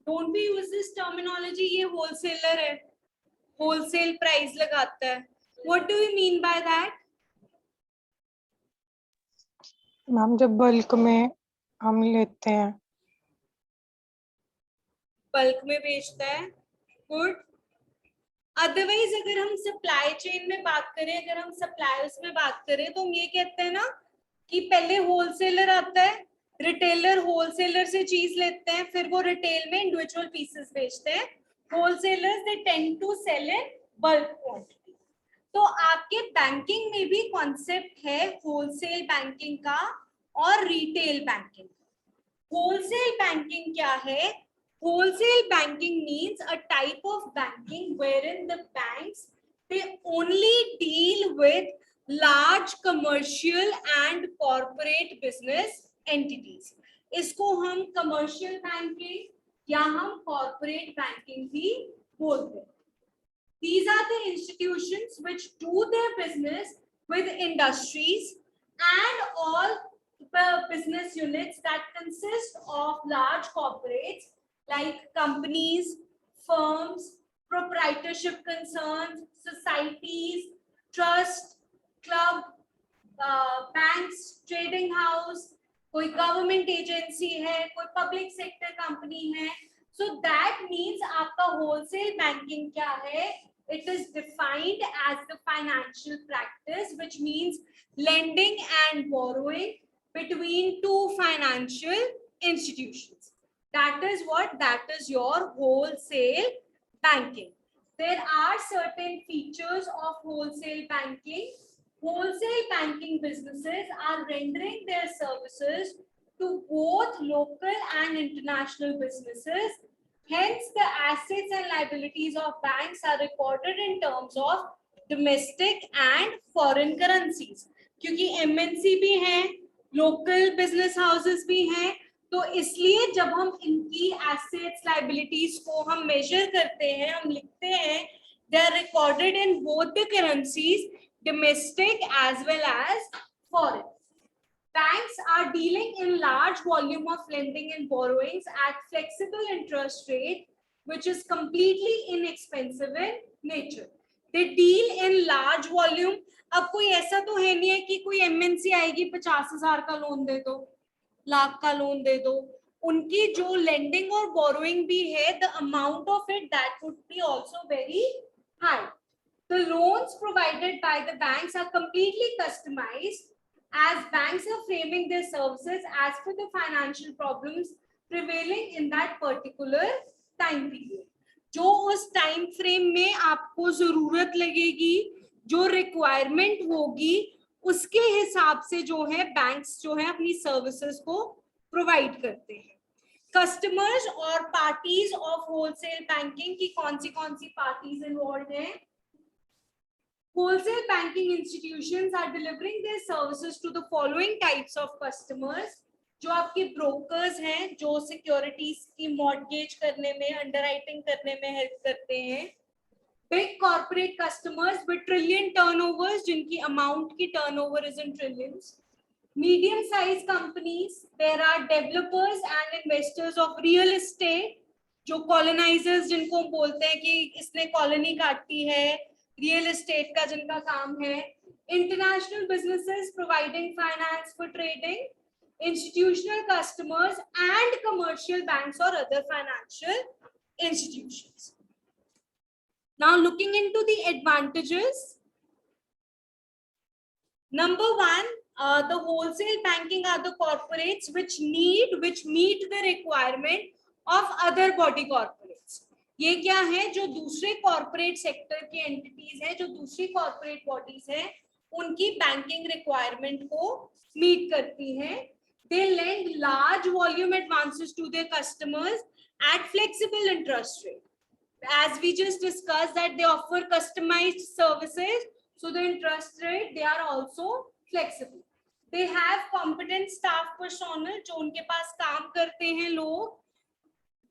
Don't be use this terminology, ये wholesaler है, wholesale price लगाता है. What do you mean by that? Ma'am जब बल्क में हम लेते हैं. बल्क में बेचता है. गुड. अदरवाइज अगर हम सप्लाई चेन में बात करें, अगर हम सप्लायर्स में बात करें, तो हम ये कहते हैं ना कि पहले होलसेलर आता है, रिटेलर होलसेलर से चीज लेते हैं, फिर वो रिटेल में इंडिविजुअल पीसेस बेचते हैं. Wholesalers they tend to sell in bulk quantity. तो आपके बैंकिंग में भी कॉन्सेप्ट है होलसेल बैंकिंग का और रिटेल बैंकिंग. होलसेल बैंकिंग क्या है? Wholesale banking means a type of banking wherein the banks, they only deal with large commercial and corporate business entities. इसको हम commercial banking या हम corporate banking भी बोलते हैं. These are the institutions which do their business with industries and all the business units that consist of large corporates like companies, firms, proprietorship concerns, societies, trust, club, banks, trading house, कोई government agency है, कोई public sector company है. So that means आपका wholesale banking क्या है? It is defined as the financial practice which means lending and borrowing between two financial institutions. That is what? That is your wholesale banking. There are certain features of wholesale banking. Wholesale banking businesses are rendering their services to both local and international businesses. Hence, the assets and liabilities of banks are recorded in terms of domestic and foreign currencies. क्योंकि MNC भी हैं, local business houses भी हैं, तो इसलिए जब हम इनकी एसेट्स लायबिलिटीज को हम मेजर करते हैं, हम लिखते हैं, they are recorded in both the currencies, domestic as well as foreign. Banks are dealing in large volume of lending and borrowings at flexible interest rate, which is completely inexpensive in nature. They deal in large volume. अब कोई ऐसा तो है नहीं है कि कोई MNC आएगी 50,000 का लोन दे दो, लाख का लोन दे दो. उनकी जो लेंडिंग और बोरोइंग भी है, the amount of it that would be also very high. The loans provided by the banks are completely customized as banks are framing their services as per the financial problems prevailing in that particular time period. जो उस time frame में आपको जरूरत लगेगी, जो requirement होगी, उसके हिसाब से जो है बैंक्स जो है अपनी सर्विसेज को प्रोवाइड करते हैं. कस्टमर्स और पार्टीज ऑफ होलसेल बैंकिंग की कौन सी पार्टीज इन्वॉल्व हैं? Wholesale banking institutions are delivering their services to the following types of customers. जो आपके brokers हैं, जो securities की mortgage करने में, underwriting करने में help करते हैं. Big corporate customers with trillion turnovers, जिनकी amount की turnover is in trillions. Medium-sized companies, there are developers and investors of real estate, जो colonizers जिनको बोलते हैं कि इसने colony काटी है, रियल एस्टेट का जिनका काम है. International businesses providing finance for trading, institutional customers and commercial banks और other financial institutions. Now looking into the advantages. Number one, the wholesale banking are the corporates which meet the requirement of other body corporates. ये क्या है? जो दूसरे corporate sector की entities हैं, जो दूसरी कॉर्पोरेट बॉडीज हैं, उनकी बैंकिंग रिक्वायरमेंट को मीट करती हैं. They lend large volume advances to their customers at flexible interest rate. As we just discussed that they offer customized services, so the interest rate they are also flexible. They have competent staff personnel जो उनके पास काम करते हैं लोग.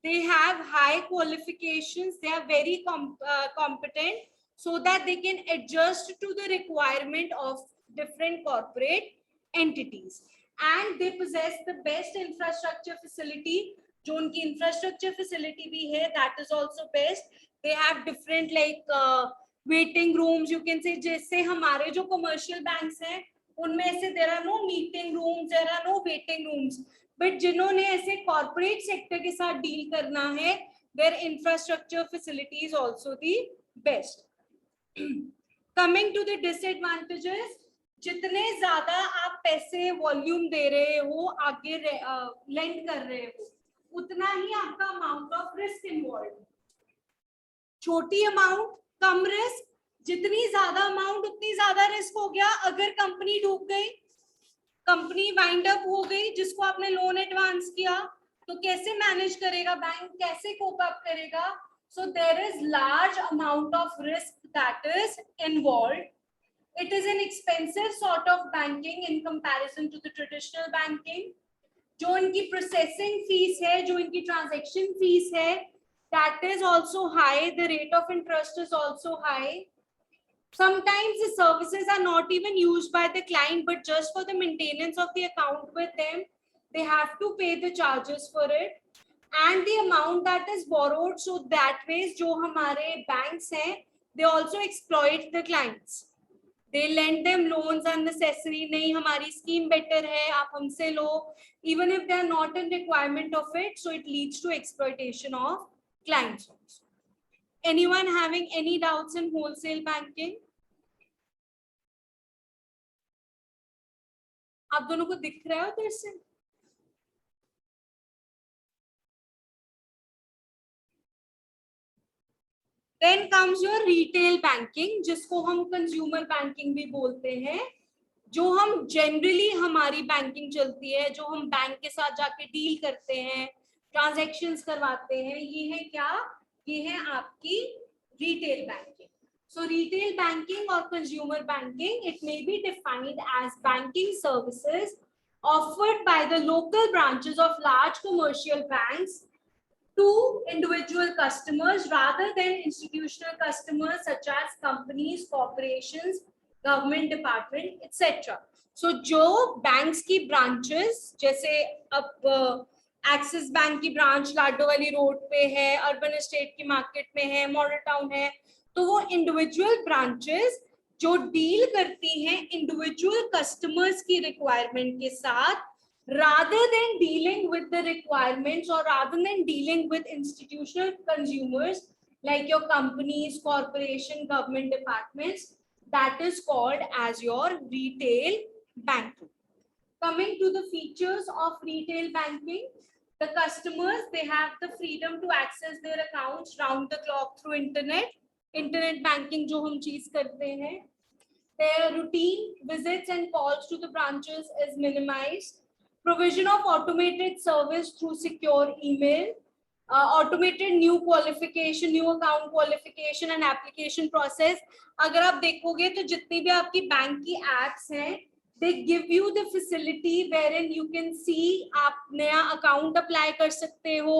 They have high qualifications, they are very competent, so that they can adjust to the requirement of different corporate entities. And they possess the best infrastructure facility जो उनकी infrastructure facility भी है, that is also best. They have different like waiting rooms, you can say. जैसे हमारे जो commercial banks हैं उनमें से there are no meeting rooms, there are no waiting rooms. But जिन्होंने ऐसे कॉर्पोरेट सेक्टर के साथ डील करना है, their infrastructure facility is also the best. Coming to the disadvantages, जितने ज्यादा आप पैसे वॉल्यूम दे रहे हो, आगे लेंड कर रहे हो, उतना ही आपका अमाउंट ऑफ रिस्क इन्वॉल्व. छोटी अमाउंट कम रिस्क, जितनी ज्यादा अमाउंट उतनी ज्यादा रिस्क हो गया. अगर कंपनी डूब गई, कंपनी वाइंड अप हो गई, जिसको आपने लोन एडवांस किया, तो कैसे मैनेज करेगा बैंक, कैसे कोप अप करेगा? So there is large amount of risk that is involved. It is an expensive sort of banking in comparison to the traditional banking. जो इनकी processing fees है, जो इनकी transaction fees है, that is also high. The rate of interest is also high. Sometimes the services are not even used by the client, but just for the maintenance of the account with them, they have to pay the charges for it. And the amount that is borrowed, so that ways जो हमारे banks हैं, they also exploit the clients. They lend them loans unnecessary. नहीं, हमारी scheme better है, आप हमसे लो, even if they are not in requirement of it. So it leads to exploitation of clients also. Anyone having any doubts in wholesale banking? आप दोनों को दिख रहा है उधर से? Then comes your retail banking, जिसको हम consumer banking भी बोलते हैं. जो हम generally हमारी banking चलती है, जो हम बैंक के साथ जाके डील करते हैं, transactions करवाते हैं, ये है क्या? ये है आपकी retail banking. So retail banking or consumer banking, it may be defined as banking services offered by the local branches of large commercial banks to individual customers rather than institutional customers such as companies, corporations, government department, etc. So जो banks की branches, जैसे अब axis bank की branch लाडो वाली road पे है, urban estate की market में है, मॉडल टाउन है, तो वो इंडिविजुअल ब्रांचेस जो डील करती हैं इंडिविजुअल कस्टमर्स की रिक्वायरमेंट के साथ, rather than dealing with the requirements or rather than dealing with institutional consumers like your companies, corporation, government departments, that is called as your retail banking. Coming to the features of retail banking, the customers, they have the freedom to access their accounts round the clock through internet banking जो हम चीज करते हैं. Their routine visits and calls to the branches is minimized. Provision of automated service through secure email, automated new qualification, new account qualification and application process. अगर आप देखोगे तो जितनी भी आपकी बैंक की apps हैं, they give you the facility wherein you can see आप नया account apply कर सकते हो,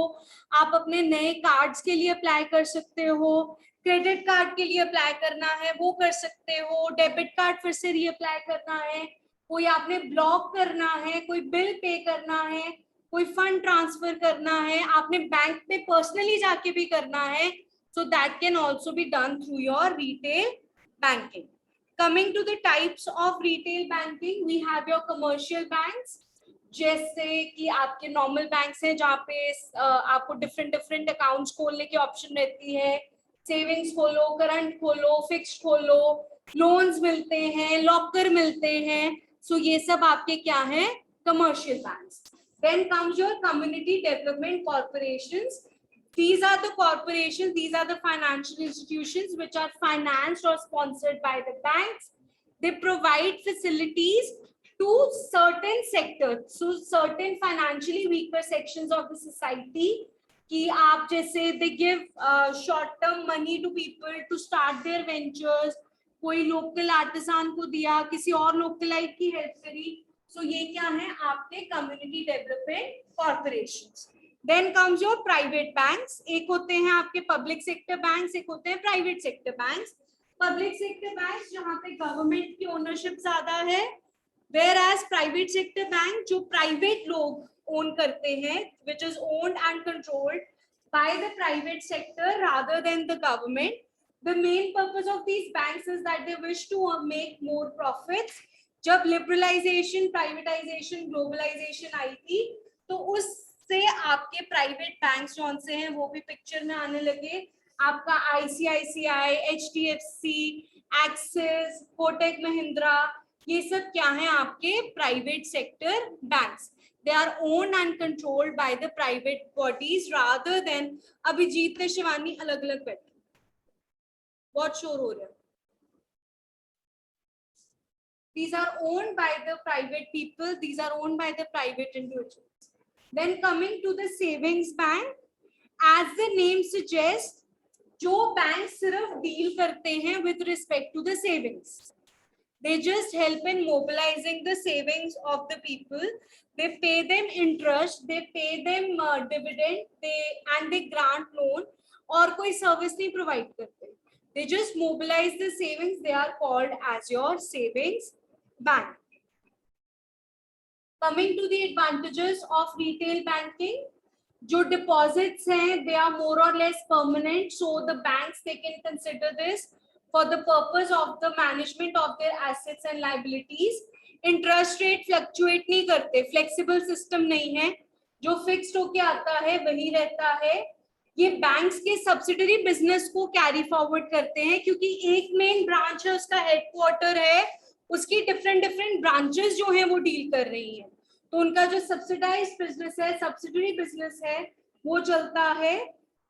आप अपने नए cards के लिए apply कर सकते हो, credit card के लिए apply करना है वो कर सकते हो, debit card फिर से reapply करना है, कोई आपने ब्लॉक करना है, कोई बिल पे करना है, कोई फंड ट्रांसफर करना है, आपने बैंक पे पर्सनली जाके भी करना है, so that can also be done through your retail banking. Coming to the types of retail banking, we have your commercial banks, जैसे कि आपके नॉर्मल बैंक्स हैं जहाँ पे आपको डिफरेंट अकाउंट्स खोलने की ऑप्शन रहती है, सेविंग्स खोलो, करंट खोलो, फिक्स्ड खोलो, लोन्स मिलते हैं, लॉकर मिलते हैं. So ये सब आपके क्या हैं? Commercial banks. Then comes your community development corporations. These are the corporations, these are the financial institutions which are financed or sponsored by the banks. They provide facilities to certain sectors, so certain financially weaker sections of the society. कि आप जैसे they give short term money to people to start their ventures. कोई local artisan को दिया, किसी और localite की help करी. सो ये क्या है? आपके community development corporations. Then comes your private banks. एक होते हैं आपके पब्लिक सेक्टर बैंक्स, एक होते हैं private sector banks. Public sector banks जहाँ पे गवर्नमेंट की ओनरशिप ज्यादा है, whereas private sector bank जो प्राइवेट लोग own करते हैं, which is owned and controlled by the private sector rather than the government. The main purpose of these banks is that they wish to make more profits. जब liberalization, privatization, globalization आई थी, तो उससे आपके private banks जो से हैं वो भी पिक्चर में आने लगे. आपका ICICI, HDFC, axis, Kotak Mahindra, ये सब क्या है आपके private sector banks. They are owned and controlled by the private bodies rather than. Abhijit ने शिवानी अलग अलग बैठे, बहुत शोर हो रहा है. These are owned by the private people. These are owned by the private individuals. Then coming to the savings bank, as the name suggests, जो बैंक सिर्फ डील करते हैं with respect to the savings. They just help in mobilizing the savings of the people. They pay them interest, they pay them dividend, and they grant loan. और कोई service नहीं provide करते. They just mobilize the savings. They are called as your savings bank. Coming to the advantages of retail banking, जो deposits हैं, they are more or less permanent. So the banks, they can consider this for the purpose of the management of their assets and liabilities. Interest rate fluctuate नहीं करते, flexible system नहीं है, जो fixed होके आता है वही रहता है. ये बैंक्स के सब्सिडरी बिजनेस को कैरी फॉरवर्ड करते हैं, क्योंकि एक मेन ब्रांच है, उसका हेडक्वार्टर है, उसकी डिफरेंट ब्रांचेस जो हैं वो डील कर रही हैं. तो उनका जो सब्सिडाइज्ड बिजनेस है, सब्सिडरी बिजनेस है, वो चलता है.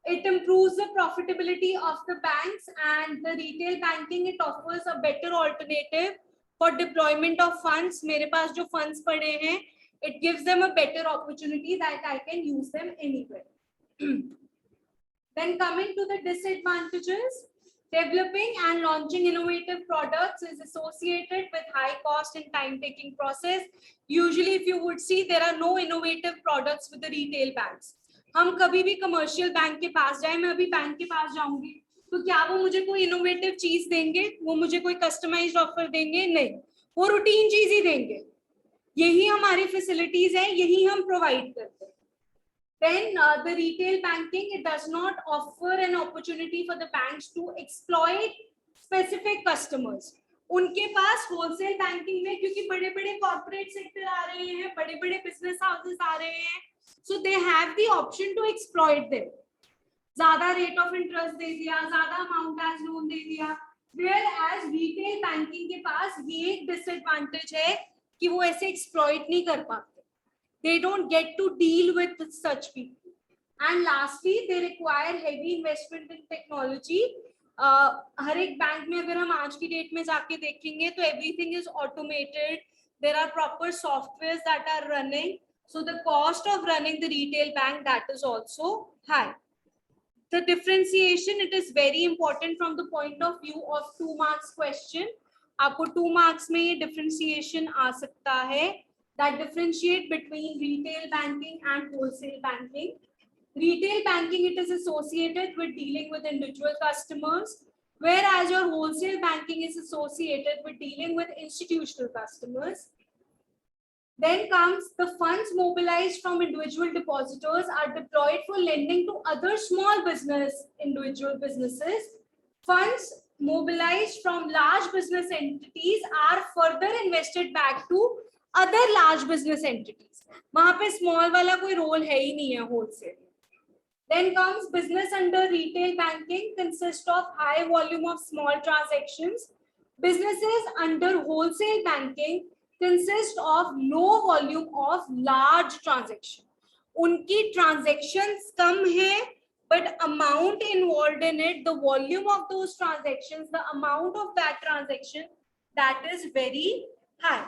It improves the profitability of the banks, and the retail banking, it offers a better alternative for deployment of funds. मेरे पास जो funds पड़े हैं, it gives them a better opportunity that I can use them anywhere. Then coming to the disadvantages, developing and launching innovative products is associated with high cost and time-taking process. Usually, if you would see, there are no innovative products with the retail banks. हम कभी भी commercial bank के पास जाए, मैं अभी bank के पास जाऊंगी, तो क्या वो मुझे कोई इनोवेटिव चीज देंगे? वो मुझे कोई कस्टमाइज्ड ऑफर देंगे? नहीं, वो रूटीन चीज ही देंगे. यही हमारी फैसिलिटीज है, यही हम प्रोवाइड करते हैं. Then the retail banking, it does not offer an opportunity for the banks to exploit specific customers. उनके पास होलसेल बैंकिंग में, क्योंकि बड़े बड़े कॉर्पोरेट सेक्टर आ रहे हैं, बड़े बड़े बिजनेस हाउसेस आ रहे हैं, so they have the option to exploit them. ज्यादा रेट ऑफ इंटरेस्ट दे दिया, ज्यादा अमाउंट एज लोन दे दिया. Whereas retail banking के पास ये एक डिसएडवांटेज है कि वो ऐसे एक्सप्लॉइट नहीं कर पाते. They don't get to deal with such people. And lastly, they require heavy investment in technology. हर एक बैंक में अगर हम आज की डेट में जाके देखेंगे तो everything is automated. There are proper softwares that are running. So the cost of running the retail bank, that is also high. The differentiation, it is very important from the point of view of 2 marks question. आपको 2 marks में ये differentiation आ सकता है, that differentiate between retail banking and wholesale banking. Retail banking, it is associated with dealing with individual customers, whereas your wholesale banking is associated with dealing with institutional customers. Then comes the funds mobilized from individual depositors are deployed for lending to other small individual businesses. Funds mobilized from large business entities are further invested back to other large business entities. वहां पे small वाला कोई role है ही नहीं है wholesale. Then comes business under retail banking consists of high volume of small transactions. Businesses under wholesale banking consist of low volume of large transaction. उनकी transactions कम है, but amount involved in it, the volume of those transactions, the amount of that transaction, that is very high.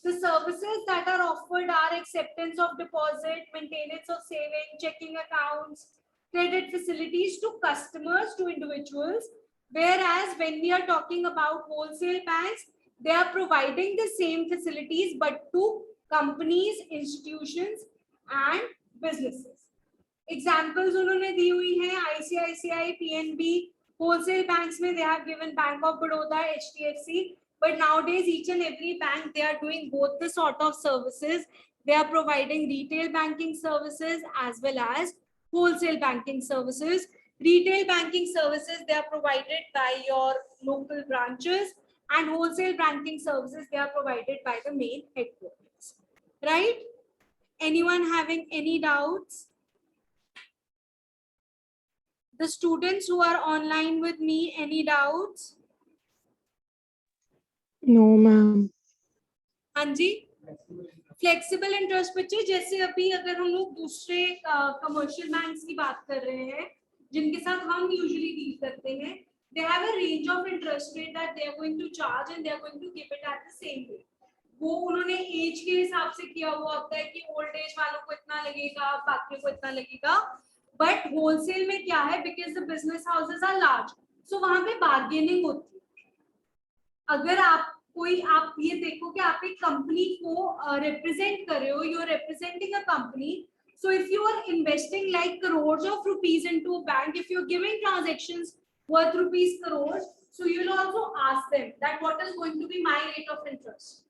The services that are offered are acceptance of deposit, maintenance of saving, checking accounts, credit facilities to customers, to individuals. Whereas when we are talking about wholesale banks, they are providing the same facilities but to companies, institutions and businesses. Examples उन्होंने दी हुई हैं, ICICI, PNB. Wholesale banks में they have given Bank of Baroda, HDFC. But nowadays, each and every bank, they are doing both the sort of services. They are providing retail banking services as well as wholesale banking services. Retail banking services, they are provided by your local branches, and wholesale banking services, they are provided by the main headquarters. Right? Anyone having any doubts? The students who are online with me, any doubts? No ma'am. हाँ जी, flexible interest बच्चे, जैसे अभी अगर हम लोग दूसरे commercial banks की बात कर रहे हैं जिनके साथ हम यूजुअली डील करते हैं, they have a range of interest rate that they are going to charge and they are going to give it at the same rate. वो उन्होंने एज के हिसाब से किया हुआ होता है कि ओल्ड एज वालों को इतना लगेगा, बाकी को इतना लगेगा. बट होलसेल में क्या है, because the business houses are large, so वहां पे बार्गेनिंग होती है. अगर आप ये देखो कि आप एक कंपनी को रिप्रेजेंट कर रहे हो, you are representing a company, so if you are investing like crores of rupees into a bank, if you're giving transactions worth rupees crores, so you'll also ask them that what is going to be my rate of interest,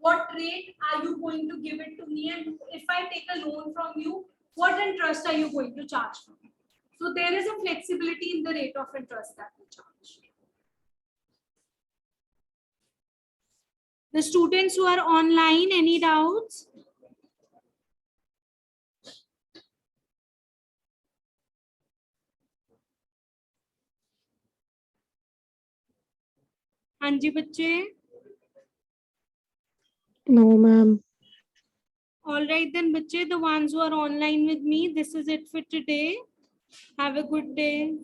what rate are you going to give it to me, and if I take a loan from you, what interest are you going to charge for me? So there is a flexibility in the rate of interest that we charge. The students who are online, any doubts? हाँ जी बच्चे. No ma'am. All right then बच्चे, the ones who are online with me, this is it for today. Have a good day.